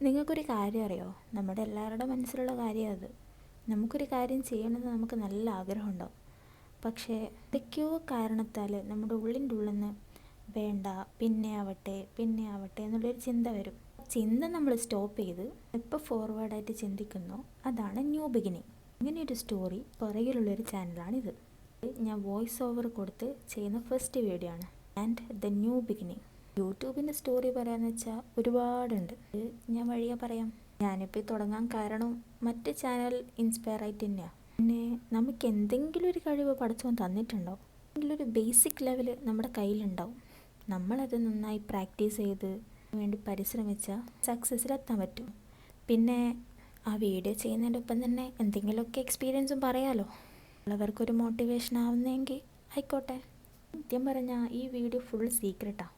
നിങ്ങൾക്കൊരു കാര്യം അറിയോ? നമ്മുടെ എല്ലാവരുടെ മനസ്സിലുള്ള കാര്യം അത്. നമുക്കൊരു കാര്യം ചെയ്യണമെന്ന് നമുക്ക് നല്ല ആഗ്രഹമുണ്ടാവും. പക്ഷേ എന്തൊക്കെയോ കാരണത്താൽ നമ്മുടെ ഉള്ളിൻ്റെ ഉള്ളിൽ നിന്ന് വേണ്ട, പിന്നെ ആവട്ടെ എന്നുള്ളൊരു ചിന്ത വരും. ചിന്ത നമ്മൾ സ്റ്റോപ്പ് ചെയ്ത് എപ്പോൾ ഫോർവേഡായിട്ട് ചിന്തിക്കുന്നോ അതാണ് ന്യൂ ബിഗിനിങ്. ഇങ്ങനെയൊരു സ്റ്റോറി പുറകിലുള്ളൊരു ചാനലാണിത്. ഞാൻ വോയിസ് ഓവർ കൊടുത്ത് ചെയ്യുന്ന ഫസ്റ്റ് വീഡിയോ ആണ്. And the new beginning. യൂട്യൂബിൻ്റെ സ്റ്റോറി പറയാമെന്ന് വെച്ചാൽ ഒരുപാടുണ്ട്. ഞാൻ വഴിയെ പറയാം. ഞാനിപ്പോൾ തുടങ്ങാൻ കാരണം മറ്റ് ചാനൽ ഇൻസ്പയർ ആയിട്ട് തന്നെയാണ്. പിന്നെ നമുക്ക് എന്തെങ്കിലും ഒരു കഴിവ് പടച്ചോൻ തന്നിട്ടുണ്ടാവും. എന്തെങ്കിലും ഒരു ബേസിക് ലെവൽ നമ്മുടെ കയ്യിലുണ്ടാവും. നമ്മളത് നന്നായി പ്രാക്ടീസ് ചെയ്ത് വേണ്ടി പരിശ്രമിച്ചാൽ സക്സസ്സിലെത്താൻ പറ്റും. പിന്നെ ആ വീഡിയോ ചെയ്യുന്നതിൻ്റെ ഒപ്പം തന്നെ എന്തെങ്കിലുമൊക്കെ എക്സ്പീരിയൻസും പറയാമല്ലോ. ഉള്ളവർക്കൊരു മോട്ടിവേഷൻ ആവുന്നെങ്കിൽ ആയിക്കോട്ടെ. സത്യം പറഞ്ഞാൽ ഈ വീഡിയോ ഫുൾ സീക്രട്ടാണ്.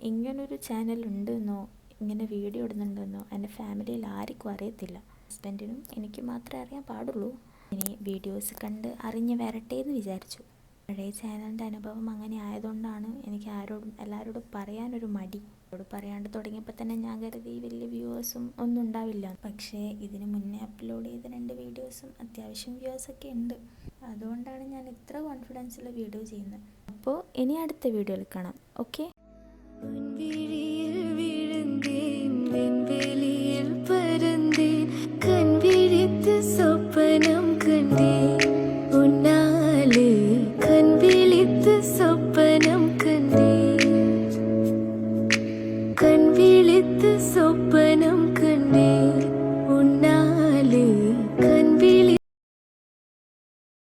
ഇങ്ങനൊരു ചാനൽ ഉണ്ടെന്നോ ഇങ്ങനെ വീഡിയോ ഇടുന്നുണ്ടെന്നോ എൻ്റെ ഫാമിലിയിൽ ആർക്കും അറിയത്തില്ല. ഹസ്ബൻഡിനും എനിക്ക് മാത്രമേ അറിയാൻ പാടുള്ളൂ. ഇനി വീഡിയോസ് കണ്ട് അറിഞ്ഞ് വരട്ടെ എന്ന് വിചാരിച്ചു. പഴയ ചാനലിൻ്റെ അനുഭവം അങ്ങനെ ആയതുകൊണ്ടാണ് എനിക്ക് എല്ലാവരോടും പറയാനൊരു മടി. പറയാണ്ട് തുടങ്ങിയപ്പോൾ തന്നെ ഞാൻ കരുതി വലിയ വ്യൂവേഴ്സും ഒന്നും ഉണ്ടാവില്ല. പക്ഷേ ഇതിന് മുന്നേ അപ്ലോഡ് ചെയ്ത 2 വീഡിയോസും അത്യാവശ്യം വ്യൂവേഴ്സൊക്കെ ഉണ്ട്. അതുകൊണ്ടാണ് ഞാൻ ഇത്ര കോൺഫിഡൻസിൽ വീഡിയോ ചെയ്യുന്നത്. അപ്പോൾ ഇനി അടുത്ത വീഡിയോയിൽ കാണാം. ഓക്കെ.